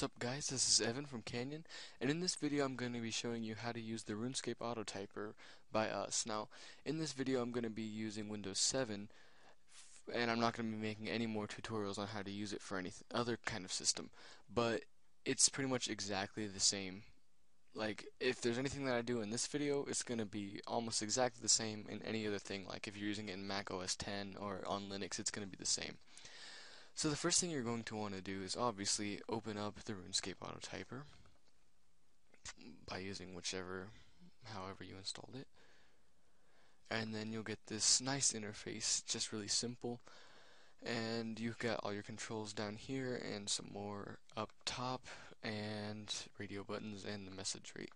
What's up guys, this is Evan from Canyon, and in this video I'm going to be showing you how to use the Runescape autotyper by us. Now, in this video I'm going to be using Windows 7, and I'm not going to be making any more tutorials on how to use it for any other kind of system, but it's pretty much exactly the same. Like, if there's anything that I do in this video, it's going to be almost exactly the same in any other thing. Like, if you're using it in Mac OS X or on Linux, it's going to be the same. So the first thing you're going to want to do is obviously open up the Runescape autotyper by using however you installed it. And then you'll get this nice interface, just really simple. And you've got all your controls down here and some more up top and radio buttons and the message rate.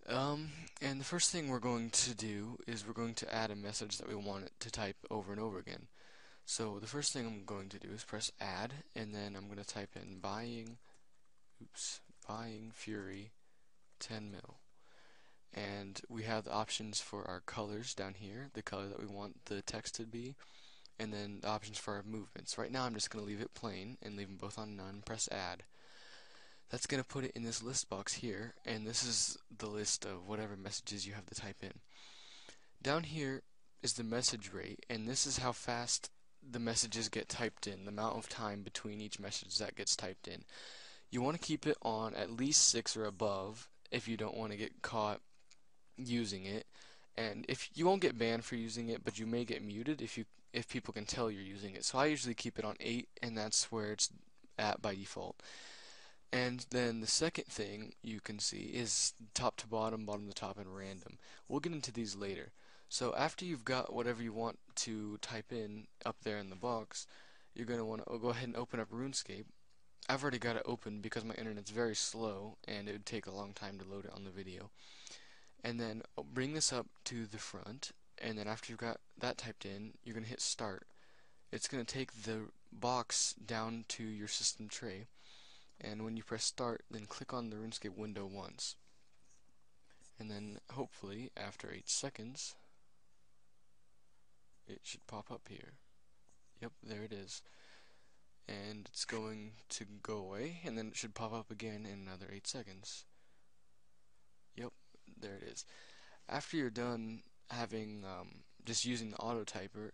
And the first thing we're going to do is we're going to add a message that we want it to type over and over again. So the first thing I'm going to do is press add, and then I'm going to type in buying Fury 10 mil. And we have the options for our colors down here, the color that we want the text to be, and then the options for our movements. Right now I'm just going to leave it plain and leave them both on none, press add. That's going to put it in this list box here, and this is the list of whatever messages you have to type in. Down here is the message rate, and this is how fast the messages get typed in, the amount of time between each message that gets typed in. You want to keep it on at least 6 or above if you don't want to get caught using it, and if you won't get banned for using it, but you may get muted if people can tell you're using it. So I usually keep it on 8, and that's where it's at by default. And then the second thing you can see is top to bottom, bottom to top, and random. We'll get into these later. So after you've got whatever you want to type in up there in the box, you're going to want to go ahead and open up RuneScape. I've already got it open because my internet's very slow and it would take a long time to load it on the video. And then bring this up to the front, and then after you've got that typed in, you're going to hit start. It's going to take the box down to your system tray, and when you press start, then click on the RuneScape window once. And then hopefully after 8 seconds it should pop up here. Yep, there it is. And it's going to go away, and then it should pop up again in another 8 seconds. Yep, there it is. After you're done having just using the autotyper,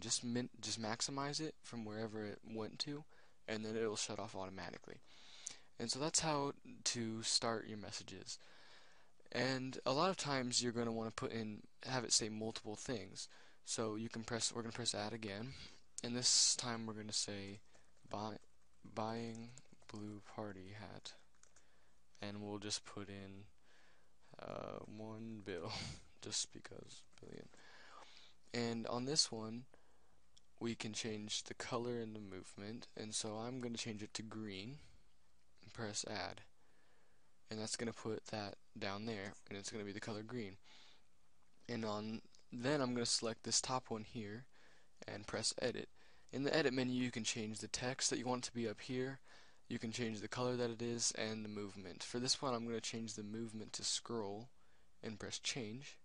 just maximize it from wherever it went to, and then it'll shut off automatically. And so that's how to start your messages. And a lot of times you're going to want to have it say multiple things. So we're going to press add again, and this time we're going to say buying blue party hat, and we'll just put in 1 bill just because billion. And on this one we can change the color and the movement, and so I'm going to change it to green and press add, and that's going to put that down there, and it's going to be the color green. And then I'm going to select this top one here and press edit. In the edit menu you can change the text that you want to be up here, you can change the color that it is, and the movement. For this one I'm going to change the movement to scroll and press change,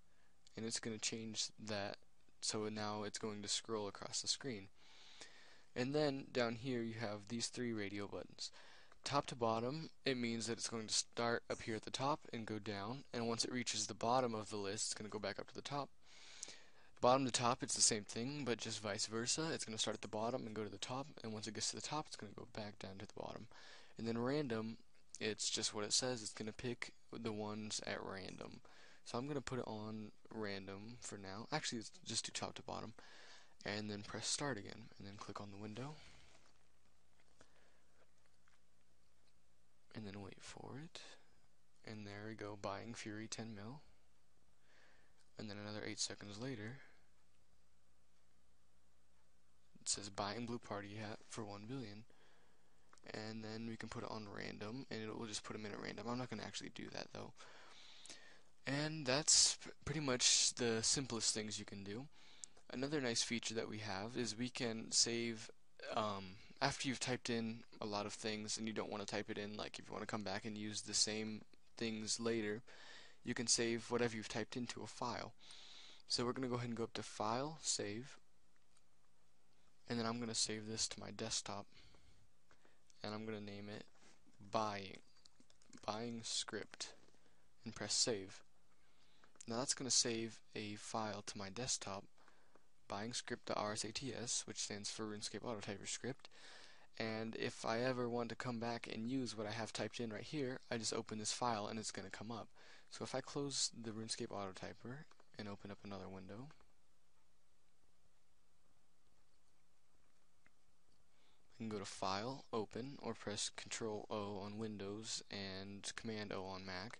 and it's going to change that so now it's going to scroll across the screen. And then down here you have these 3 radio buttons. Top to bottom, it means that it's going to start up here at the top and go down, and once it reaches the bottom of the list it's going to go back up to the top. Bottom to top, it's the same thing, but just vice versa. It's going to start at the bottom and go to the top, and once it gets to the top, it's going to go back down to the bottom. And then random, it's just what it says. It's going to pick the ones at random. So I'm going to put it on random for now. Actually, it's just do top to bottom. And then press start again, and then click on the window. And then wait for it. And there we go, buying Fury 10 mil. And then another 8 seconds later, it says buying blue party hat for 1 billion. And then we can put it on random, and it will just put them in at random. I'm not going to actually do that though. And that's pretty much the simplest things you can do. Another nice feature that we have is we can save after you've typed in a lot of things and you don't want to type it in, like if you want to come back and use the same things later, you can save whatever you've typed into a file. So we're going to go ahead and go up to File, Save, and then I'm going to save this to my desktop, and I'm going to name it buying script, and press save. Now that's going to save a file to my desktop, buying_script.rsats, which stands for Runescape Autotyper script. And if I ever want to come back and use what I have typed in right here, I just open this file and it's going to come up. So if I close the Runescape Autotyper and open up another window, I can go to File, Open, or press Ctrl-O on Windows and Command-O on Mac.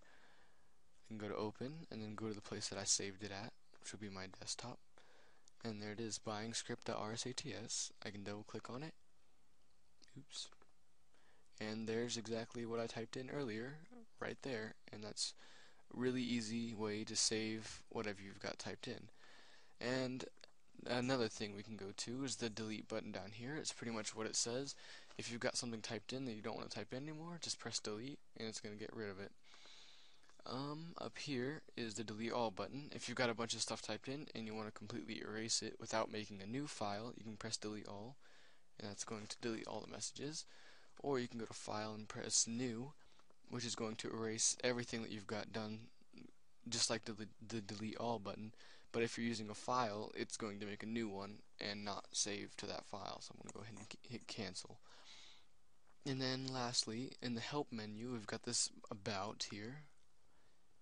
I can go to Open and then go to the place that I saved it at, which will be my desktop. And there it is, buying_script.rsats. I can double click on it. Oops. And there's exactly what I typed in earlier, right there. And that's a really easy way to save whatever you've got typed in. And another thing we can go to is the delete button down here. It's pretty much what it says. If you've got something typed in that you don't want to type in anymore, just press delete and it's going to get rid of it. Up here is the delete all button. If you've got a bunch of stuff typed in and you want to completely erase it without making a new file, you can press delete all, and that's going to delete all the messages. Or you can go to File and press New, which is going to erase everything that you've got done, just like the delete all button. But if you're using a file, it's going to make a new one and not save to that file. So I'm going to go ahead and hit cancel. And then lastly, in the help menu, we've got this about here.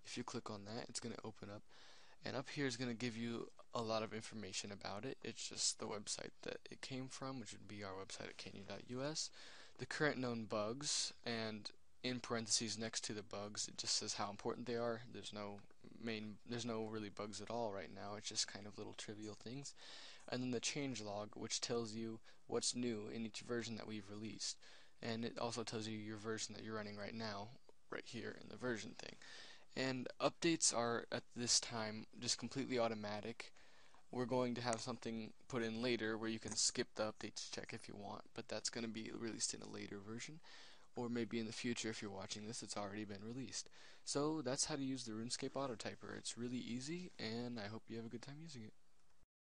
If you click on that, it's going to open up. And up here is going to give you a lot of information about it. It's just the website that it came from, which would be our website at canyon.us. The current known bugs, and in parentheses next to the bugs, it just says how important they are. There's no really bugs at all right now. It's just kind of little trivial things. And then the change log, which tells you what's new in each version that we've released. And it also tells you your version that you're running right now, right here in the version thing. And updates are, at this time, just completely automatic. We're going to have something put in later where you can skip the updates check if you want, but that's going to be released in a later version. Or maybe in the future, if you're watching this, it's already been released. So that's how to use the Runescape Autotyper. It's really easy, and I hope you have a good time using it.